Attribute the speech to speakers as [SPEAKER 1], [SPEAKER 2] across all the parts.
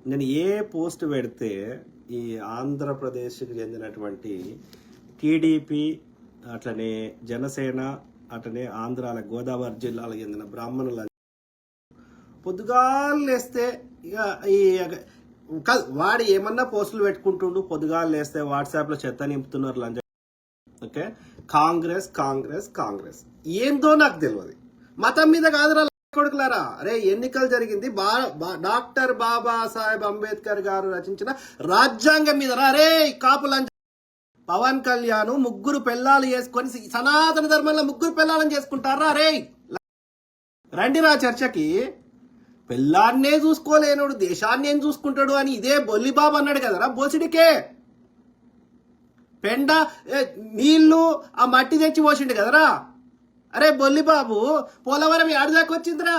[SPEAKER 1] నేను ఏ పోస్ట్ పెడితే ఈ ఆంధ్రప్రదేశ్కి చెందినటువంటి టీడీపీ అట్లనే జనసేన అట్లనే ఆంధ్రాల గోదావరి జిల్లాలకు చెందిన బ్రాహ్మణుల పొద్దుగాలు లేస్తే ఇక ఈ వాడు ఏమన్నా పోస్టులు పెట్టుకుంటుండు, పొద్దుగాలు లేస్తే వాట్సాప్లో చెత్త నింపుతున్నారు లంచ. ఓకే, కాంగ్రెస్ కాంగ్రెస్ కాంగ్రెస్ ఏందో నాకు తెలియదు. మతం మీద కాదురా కొడుకులారా. అరే ఎన్నికలు జరిగింది డాక్టర్ బాబాసాహెబ్ అంబేద్కర్ గారు రచించిన రాజ్యాంగం మీద. అరే కాపు లంచ పవన్ కళ్యాణ్ ముగ్గురు పెళ్ళాలు చేసుకొని సనాతన ధర్మంలో ముగ్గురు పెళ్ళాలను చేసుకుంటారా? రే రండి నా చర్చకి. పెళ్ళాన్నే చూసుకోలేనుడు దేశాన్ని ఏం చూసుకుంటాడు అని ఇదే బొల్లిబాబు అన్నాడు కదరా బోసిడికే. పెండ నీళ్లు ఆ మట్టి తెచ్చి పోసిండు కదరా. అరే బొల్లిబాబు పోలవరం ఏడాదిదాకా వచ్చిందిరా.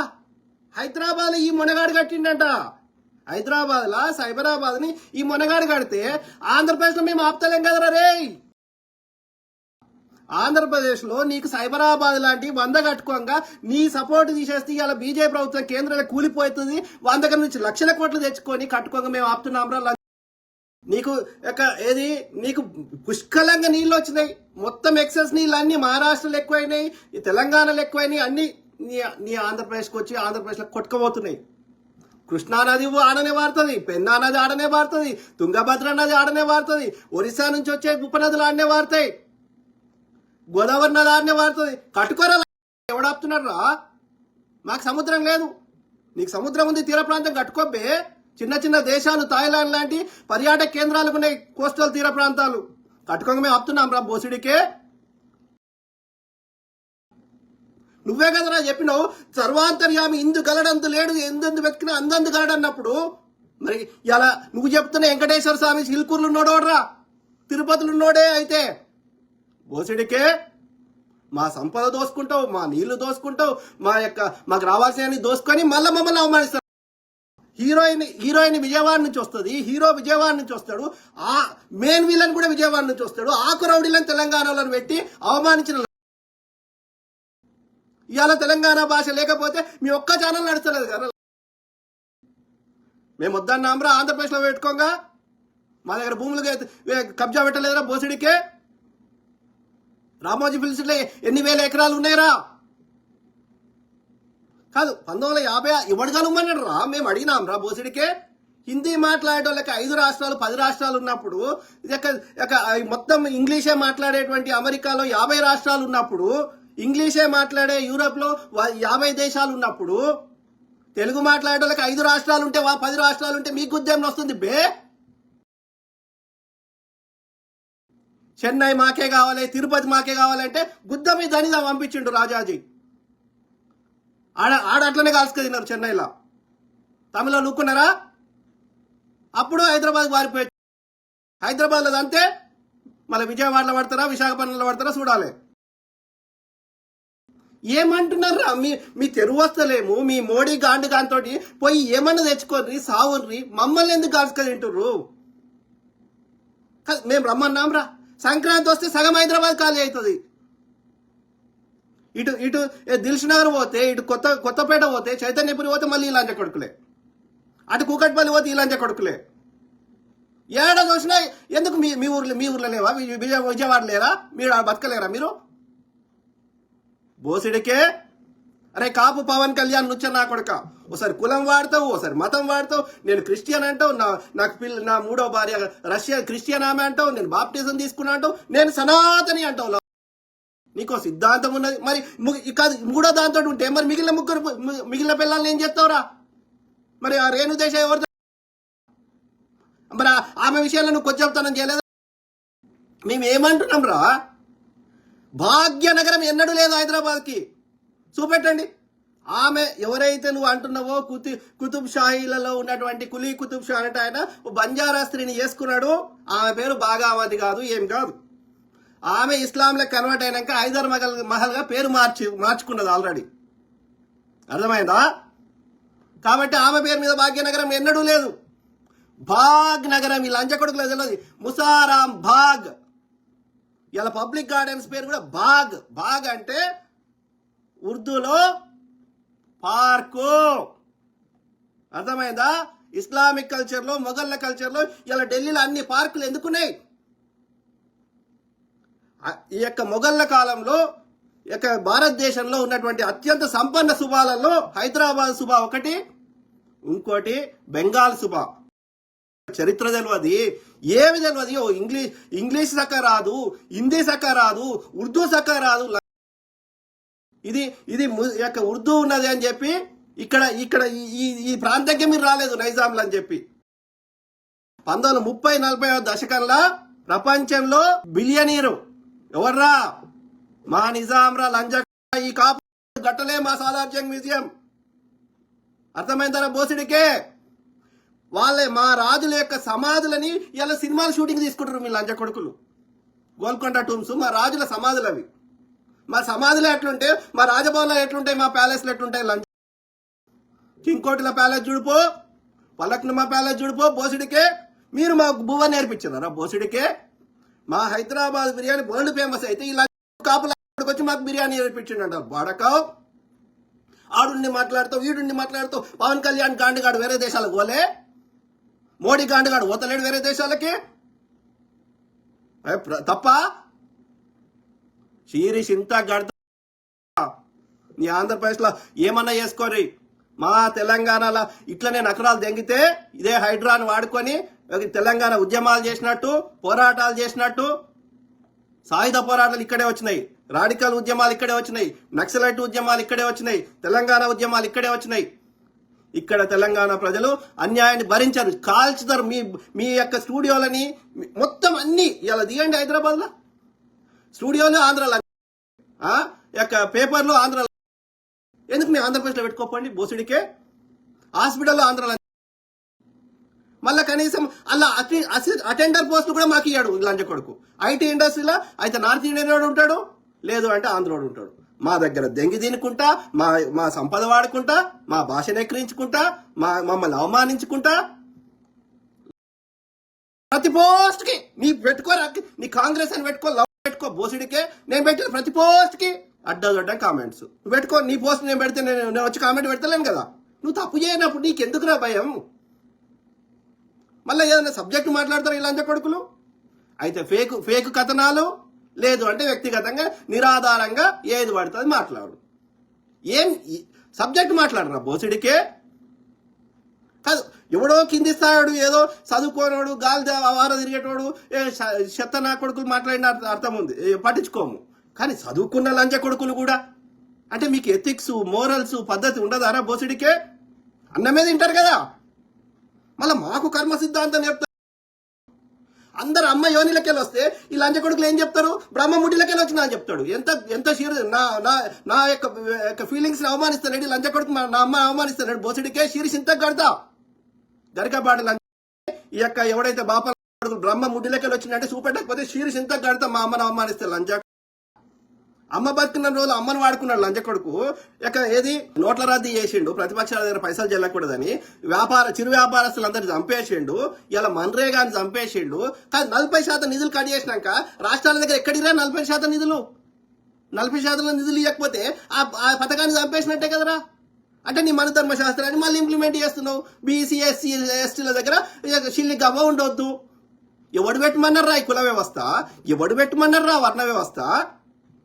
[SPEAKER 1] హైదరాబాద్ ఈ మొనగాడు కట్టిండంట. హైదరాబాద్ లా సైబరాబాద్ ని ఈ మొనగాడు కడితే ఆంధ్రప్రదేశ్ లో మేము ఆపుతలేం కదరా. రే ఆంధ్రప్రదేశ్ లో నీకు సైబరాబాద్ లాంటి 100 కట్టుకోగా నీ సపోర్ట్ తీసేస్తే ఇలా బీజేపీ ప్రభుత్వం కేంద్రంలో కూలిపోతుంది. 100 నుంచి లక్షల కోట్లు తెచ్చుకొని కట్టుకోగా మేము ఆపుతున్నాంరా. నీకు ఏది నీకు పుష్కలంగా నీళ్ళు వచ్చినాయి. మొత్తం ఎక్సెస్ నీళ్ళు అన్ని మహారాష్ట్రలో ఎక్కువైనాయి, ఈ తెలంగాణలో ఎక్కువైనాయి. అన్ని నీ ఆంధ్రప్రదేశ్కి వచ్చి ఆంధ్రప్రదేశ్లో కొట్టుకుపోతున్నాయి. కృష్ణానది ఆడనే వారుతుంది, పెన్నా నది ఆడనే వారుతుంది, తుంగభద్ర నది ఆడనే వారుతుంది, ఒరిస్సా నుంచి వచ్చే ఉపనదులు ఆడనే వారుతాయి, గోదావరి నది ఆడనే వారుతుంది. కట్టుకోరా ఎవడాపుతున్నాడు రా. మాకు సముద్రం లేదు, నీకు సముద్రం ఉంది, తీర ప్రాంతం కట్టుకోబ్బే. చిన్న చిన్న దేశాలు థాయిలాండ్ లాంటి పర్యాటక కేంద్రాలకు ఉన్నాయి కోస్టల్ తీర ప్రాంతాలు. కట్టుకోగా మేము ఆపుతున్నాం రా బోసిడికే. నువ్వే కదరా చెప్పినావు సర్వాంతర్యామి ఇందు గలడంతు లేడు ఎందెందు వెతికినా అందందు గలడన్నప్పుడు. మరి ఇలా నువ్వు చెప్తున్న వెంకటేశ్వర స్వామి సిల్కూర్లు ఉన్నోడోడ్రా, తిరుపతిలో ఉన్నోడే. అయితే బోసిడికే మా సంపద దోసుకుంటావు, మా నీళ్లు దోసుకుంటావు, మాకు రావాల్సిన దోసుకొని మళ్ళీ మమ్మల్ని అవమానిస్తావు. హీరోయిన్ విజయవాడ నుంచి వస్తుంది, హీరో విజయవాడ నుంచి వస్తాడు, ఆ మెయిన్ విలన్ కూడా విజయవాడ నుంచి వస్తాడు. ఆకు రౌడీలను తెలంగాణలో పెట్టి అవమానించిన ఇవాళ తెలంగాణ భాష లేకపోతే మీ ఒక్క ఛానల్ నడుస్తలేదు కదా. మేము వద్దన్నాంరా ఆంధ్రప్రదేశ్లో పెట్టుకోగా. మా దగ్గర భూములు కబ్జా పెట్టలేదురా బోసిడికే. రామోజీ ఫిల్స్లో ఎన్ని వేల ఎకరాలు ఉన్నాయిరా. కాదు 1950 ఇవ్వడగలమన్నాడు రా. మేము అడిగినాం రా బోసిడికే. హిందీ మాట్లాడే వాళ్ళకి 5 రాష్ట్రాలు 10 రాష్ట్రాలు ఉన్నప్పుడు, మొత్తం ఇంగ్లీషే మాట్లాడేటువంటి అమెరికాలో 50 రాష్ట్రాలు ఉన్నప్పుడు, ఇంగ్లీషే మాట్లాడే యూరోప్ లో 50 దేశాలు ఉన్నప్పుడు, తెలుగు మాట్లాడే వాళ్ళకి 5 రాష్ట్రాలు ఉంటే 10 రాష్ట్రాలు ఉంటే మీకు ఉద్యమం వస్తుంది బే. చెన్నై మాకే కావాలి, తిరుపతి మాకే కావాలంటే గుద్ద మీద దనిదా పంపించిండు రాజాజీ. ఆడ అట్లనే కాల్చుకు తిన్నారు చెన్నైలో. తమిళలో నూక్కున్నారా? అప్పుడు హైదరాబాద్ వారిపోయి హైదరాబాద్లో అంతే. మళ్ళీ విజయవాడలో పడతారా విశాఖపట్నంలో పడతారా చూడాలి. ఏమంటున్నారా మీ తెరువు వస్తలేము. మీ మోడీ గాండు గాంతో పోయి ఏమన్నా తెచ్చుకోర్రి సావుర్రి. మమ్మల్ని ఎందుకు కాల్చుకు తింటుర్రు? మేము రమ్మన్నాం రా. సంక్రాంతి వస్తే సగం హైదరాబాద్ ఖాళీ అవుతుంది. ఇటు దిల్సునగర్ పోతే, ఇటు కొత్తపేట పోతే, చైతన్యపురి పోతే మళ్ళీ ఇలాంటి కొడుకులే, అటు కూకట్పల్లి పోతే ఇలాంటి కొడుకులే. ఏడ చూసినా ఎందుకు మీ ఊర్లో లేవా? విజయవాడ లేరా? మీరు బతకలేరా మీరు? బోసిడికే. అరే కాపు పవన్ కళ్యాణ్ నుంచే నా కొడుక. ఒకసారి కులం వాడతావు, ఒకసారి మతం వాడతావు. నేను క్రిస్టియన్ అంటావు, నా 3వ భార్య రష్యా క్రిస్టియన్ ఆమె అంటావు, నేను బాప్టిజం తీసుకున్నా అంటావు, నేను సనాతని అంటావు. నీకో సిద్ధాంతం ఉన్నది. మరి కాదు 3వ దాంతో ఉంటే మరి మిగిలిన పిల్లల్ని ఏం చేస్తావురా? మరి ఆ రేణు దేశ ఎవరు? మరి ఆమె విషయాల్లో నువ్వు కొద్దితనం చేయలేదా? మేము ఏమంటున్నాం రా, భాగ్యనగరం ఎన్నడూ లేదు హైదరాబాద్కి. చూపెట్టండి. ఆమె ఎవరైతే నువ్వు అంటున్నావో కుతుబ్ షాహీలలో ఉన్నటువంటి కులీ కుతుబ్ షా అంటే ఆయన బంజారా స్త్రీని చేసుకున్నాడు. ఆమె పేరు బాగావతి కాదు, ఏం కాదు. ఆమె ఇస్లాంలో కన్వర్ట్ అయినాక హైదర్ మహల్గా పేరు మార్చుకున్నది ఆల్రెడీ. అర్థమైందా? కాబట్టి ఆమె పేరు మీద భాగ్యనగరం ఎన్నడూ లేదు. భాగ్ నగరం ఈ లంచ కొడుకులో తెలియదు. ముసారాం భాగ్. ఇలా పబ్లిక్ గార్డెన్స్ పేరు కూడా బాగ్. బాగ్ అంటే ఉర్దూలో పార్కు. అర్థమైందా? ఇస్లామిక్ కల్చర్లో, మొఘళ్ళ కల్చర్లో ఇలా ఢిల్లీలో అన్ని పార్కులు ఎందుకున్నాయి? ఈ యొక్క మొఘళ్ళ కాలంలో ఈ యొక్క భారతదేశంలో ఉన్నటువంటి అత్యంత సంపన్న సుబాలలో హైదరాబాద్ సుబా ఒకటి, ఇంకోటి బెంగాల్ సుబా. చరిత్ర తెలియదు, ఏమి తెలియదు. ఇంగ్లీష్ సక్క రాదు, హిందీ సక్క రాదు, ఉర్దూ సక్క రాదు. ఇది యొక్క ఉర్దూ ఉన్నది అని చెప్పి ఇక్కడ ఇక్కడ ఈ ప్రాంతంకి మీరు రాలేదు నైజాంలు అని చెప్పి 1930-40 దశకంలో ప్రపంచంలో బిలియనీరు ఎవర్రా? మా నిజాంరా లంజ. ఈ కాపు గట్టలే మా సాలార్ జంగ్ మ్యూజియం. అర్థమైందరా బోసిడికే? వాళ్ళే మా రాజుల యొక్క సమాధులని ఇలా సినిమాలు షూటింగ్ తీసుకుంటారు మీ లంజ కొడుకులు. గోల్కొండ టూమ్స్ మా రాజుల సమాధులు అవి. మా సమాధులు ఎట్లుంటే, మా రాజభవన్లో ఎట్లుంటాయి, మా ప్యాలెస్లు ఎట్లుంటాయి. లంజ కింగ్కోటిల ప్యాలెస్ చూడిపో, పల్లక్నుమా ప్యాలెస్ చూడిపో. బోసిడికే మీరు మాకు బువ్వ నేర్పించారా? బోసిడికే మా హైదరాబాద్ బిర్యానీ వరల్డ్ ఫేమస్ అయితే ఇలా కాపుల వచ్చి మాకు బిర్యానీ నేర్పించిండ బాడకావు. ఆడుండి మాట్లాడుతావు, వీడుండి మాట్లాడుతావు. పవన్ కళ్యాణ్ గాండిగాడు వేరే దేశాలకు పోలే, మోడీ గాండిగాడు పోతలేడు వేరే దేశాలకి. తప్ప శీరీష్ ఇంత గడత నీ ఆంధ్రప్రదేశ్లో ఏమన్నా చేసుకోరి. మా తెలంగాణలో ఇట్లనే నకరాలు దెంగితే ఇదే హైడ్రాను వాడుకొని తెలంగాణ ఉద్యమాలు చేసినట్టు, పోరాటాలు చేసినట్టు, సాయుధ పోరాటాలు ఇక్కడే వచ్చినాయి, రాడికల్ ఉద్యమాలు ఇక్కడే వచ్చినాయి, నక్సలైట్ ఉద్యమాలు ఇక్కడే వచ్చినాయి, తెలంగాణ ఉద్యమాలు ఇక్కడే వచ్చినాయి. ఇక్కడ తెలంగాణ ప్రజలు అన్యాయాన్ని భరించారు, కాల్చుతారు. మీ యొక్క స్టూడియోలని మొత్తం అన్ని ఇలా దిగండి. హైదరాబాద్లో స్టూడియోలో ఆంధ్రాలో, యొక్క పేపర్లో ఆంధ్రాలో. ఎందుకు మీ ఆంధ్రప్రదేశ్లో పెట్టుకోపండి బోసుడికే? హాస్పిటల్లో ఆంధ్రాలో. మళ్ళీ కనీసం అలా అటెండర్ పోస్టులు కూడా మాకు ఇయ్యాడు లంచ కొడుకు. ఐటీ ఇండస్ట్రీలో అయితే నార్త్ ఇండియన్ వాడు ఉంటాడు, లేదు అంటే ఆంధ్రోడు ఉంటాడు. మా దగ్గర దెంగి తినుకుంటా, మా సంపద వాడుకుంటా, మా భాషను ఎక్కిరించుకుంటా, మమ్మల్ని అవమానించుకుంటా. ప్రతి పోస్ట్ కి నీ పెట్టుకోరా, నీ కాంగ్రెస్ అని పెట్టుకో, లవ్ పెట్టుకో. బోసుడికే నేను పెట్టిన ప్రతి పోస్ట్ కి అడ్డా కామెంట్స్ నువ్వు పెట్టుకో. నీ పోస్ట్ నేను పెడితే నేను వచ్చి కామెంట్ పెడతలేను కదా. నువ్వు తప్పు చేయనప్పుడు నీకెందుకురా భయం? మళ్ళీ ఏదైనా సబ్జెక్టు మాట్లాడతారు ఈ లంచ కొడుకులు. అయితే ఫేక్ కథనాలు, లేదు అంటే వ్యక్తిగతంగా నిరాధారంగా ఏది పడుతుంది మాట్లాడు. ఏం సబ్జెక్ట్ మాట్లాడరా బోసిడికే? కాదు, ఎవడో కింది స్థాయిడు, ఏదో చదువుకోనోడు, గాలి వార తిరిగేటోడు, చెత్త నా కొడుకులు మాట్లాడిన అర్థం ఉంది, పట్టించుకోము. కానీ చదువుకున్న లంచ కొడుకులు కూడా అంటే మీకు ఎథిక్స్, మోరల్స్, పద్ధతి ఉండదారా బోసిడికే? అన్నమే తింటారు కదా. మళ్ళీ మాకు కర్మ సిద్ధాంతం చెప్తారు. అందరు అమ్మ యోనిలకెళ్ళి వస్తే ఈ లంచ కొడుకులు ఏం చెప్తారు? బ్రహ్మముడిలకెళ్ళి వచ్చినా అని చెప్తాడు. ఎంత నా యొక్క ఫీలింగ్స్ ని అవమానిస్తాడు లంచ కొడుకు. నా అమ్మ అవమానిస్తాడు బోసిడికే. శీరిష్ ఇంత గడతా గరికబాటి లంచ ఈ యొక్క ఎవడైతే బాపల బ్రహ్మముడిలకెళ్ళి వచ్చిందంటే చూపెట్టకపోతే శీరిష్ ఇంత గడతా మా అమ్మను అవమానిస్తాడు లంచ. అమ్మ బతుకున్న రోజు అమ్మను వాడుకున్నాడు లంచ కొడుకు. ఇక ఏది నోట్ల రద్దీ చేసిండు, ప్రతిపక్షాల దగ్గర పైసలు చెల్లకూడదని చిరు వ్యాపారస్తులందరినీ చంపేసిండు. ఇలా మన్రేగాని చంపేసిండు. కానీ 40% నిధులు కట్ చేసినాక రాష్ట్రాల దగ్గర ఎక్కడిరా 40% నిధులు? 40% నిధులు ఇవ్వకపోతే ఆ పథకాన్ని చంపేసినట్టే కదరా. అంటే నీ మన ధర్మశాస్త్రాన్ని మళ్ళీ ఇంప్లిమెంట్ చేస్తున్నావు. బీసీ, ఎస్సీ, ఎస్టీల దగ్గర షిల్లి గవ్వ ఉండొద్దు. ఎవడు పెట్టమన్నారా ఈ కుల వ్యవస్థ? ఎవడు పెట్టమన్నారా వర్ణ వ్యవస్థ?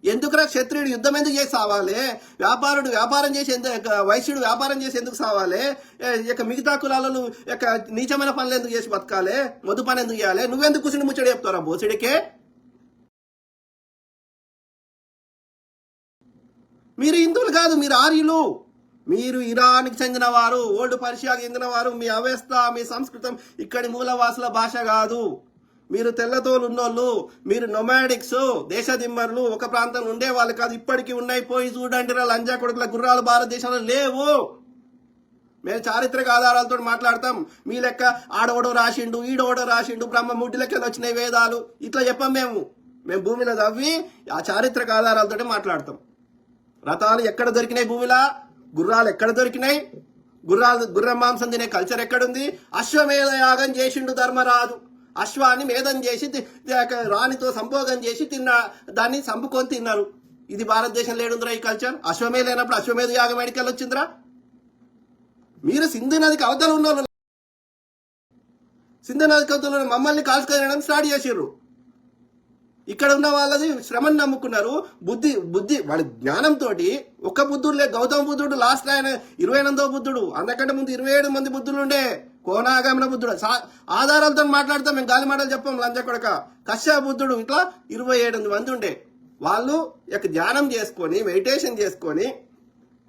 [SPEAKER 1] ఎందుకురా క్షత్రియుడు యుద్ధం ఎందుకు చేసి సావాలి? వ్యాపారుడు వ్యాపారం చేసి వైశ్యుడు వ్యాపారం చేసి ఎందుకు సావాలి? ఇక మిగతా కులాలను ఇక నీచమైన పనులు ఎందుకు చేసి బతకాలి? మొద్దు పని ఎందుకు చేయాలి? నువ్వెందుకు కూర్చుని ముచ్చడి చెప్తారా బోసిడికే? మీరు హిందువులు కాదు, మీరు ఆర్యులు. మీరు ఇరాన్కి చెందిన వారు, ఓల్డ్ పర్షియాకి చెందిన వారు. మీ అవస్థ, మీ సంస్కృతం ఇక్కడి మూలవాసుల భాష కాదు. మీరు తెల్లతోలు ఉన్నోళ్ళు, మీరు నొమాడిక్స్, దేశదిమ్మర్లు, ఒక ప్రాంతం ఉండే వాళ్ళు కాదు. ఇప్పటికీ ఉన్నాయి, పోయి చూడండి రా లంజా కొడుకుల గుర్రాలు భారతదేశంలో లేవు. మేము చారిత్రక ఆధారాలతో మాట్లాడతాం. మీ లెక్క ఆడోడో రాసిండు, ఈడోడో రాసిండు, బ్రహ్మ ముడ్డిలకెళ్ళి వచ్చినాయి వేదాలు ఇట్లా చెప్పాం. మేము భూమిలో తవ్వి ఆ చారిత్రక ఆధారాలతో మాట్లాడతాం. రథాలు ఎక్కడ దొరికినాయి భూమిలా? గుర్రాలు ఎక్కడ దొరికినాయి? గుర్రం మాంసం తినే కల్చర్ ఎక్కడుంది? అశ్వమేధ యాగం చేసిండు ధర్మరాజు. అశ్వాన్ని మేధం చేసి రాణితో సంభోగం చేసి దాన్ని చంపుకొని తిన్నారు. ఇది భారతదేశంలో ఏడుందిరా ఈ కల్చర్? అశ్వమేధ లేనప్పుడు అశ్వమేధ యాగం ఎడికెళ్ళి వచ్చిందిరా? మీరు సింధు నదికి అవతల ఉన్న సింధు నది కవితలో మమ్మల్ని కాల్చుకోవడం స్టార్ట్ చేసిర్రు. ఇక్కడ ఉన్న వాళ్ళది శ్రమను నమ్ముకున్నారు. బుద్ధి వాడి జ్ఞానంతో ఒక్క బుద్ధుడు లేదు. గౌతమ బుద్ధుడు లాస్ట్ ఆయన 28వ బుద్ధుడు, అంతకంటే ముందు 27 మంది బుద్ధులు ఉండే. కోనాగమన బుద్ధుడు ఆధారాలతో మాట్లాడతాం, మేము గాలి మాటలు చెప్పాం. లంచ కొడక కశ్యప బుద్ధుడు, ఇట్లా 27 మంది ఉండే. వాళ్ళు యొక్క ధ్యానం చేసుకొని మెడిటేషన్ చేసుకొని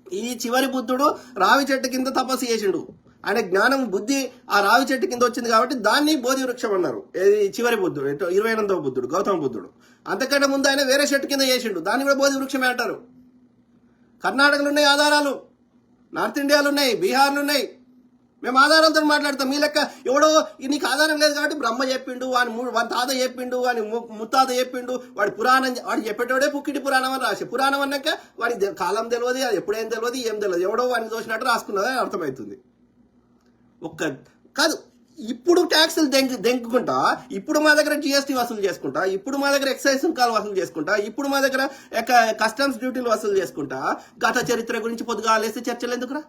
[SPEAKER 1] ఈ చివరి బుద్ధుడు రావి చెట్టు కింద తపస్సు చేసిండు. ఆయన జ్ఞానం బుద్ధి ఆ రావి చెట్టు కింద వచ్చింది కాబట్టి దాన్ని బోధి వృక్షం అన్నారు. చివరి బుద్ధుడు 28వ బుద్ధుడు గౌతమ బుద్ధుడు. అంతకంటే ముందు ఆయన వేరే చెట్టు కింద చేసిండు, దాన్ని కూడా బోధి వృక్షమే అంటారు. కర్ణాటకలో ఉన్నాయి ఆధారాలు, నార్త్ ఇండియాలో ఉన్నాయి, బీహార్లో ఉన్నాయి. మేము ఆధారాలతో మాట్లాడతాం. మీ లెక్క ఎవడో నీకు ఆధారం లేదు కాబట్టి బ్రహ్మ చెప్పిండు, వాని తాత చెప్పిండు, వాని ముత్తాత చెప్పిండు, వాడి పురాణం వాడు చెప్పేటోడే పుక్కిటి పురాణం అని రాసి, పురాణం అన్నాక వాడి కాలం తెలియదు, అది ఎప్పుడేం తెలియదు, ఏం తెలియదు, ఎవడో వాడిని చూసినట్టు రాసుకున్నదని అర్థమవుతుంది. కాదు ఇప్పుడు ట్యాక్సులు దెంకుకుంటా, ఇప్పుడు మా దగ్గర జిఎస్టీ వసూలు చేసుకుంటా, ఇప్పుడు మా దగ్గర ఎక్సైజ్ సుంకాలు వసూలు చేసుకుంటా, ఇప్పుడు మా దగ్గర కస్టమ్స్ డ్యూటీలు వసూలు చేసుకుంటా, గత చరిత్ర గురించి పొద్దుగా లేస్తే చర్చలు ఎందుకురా?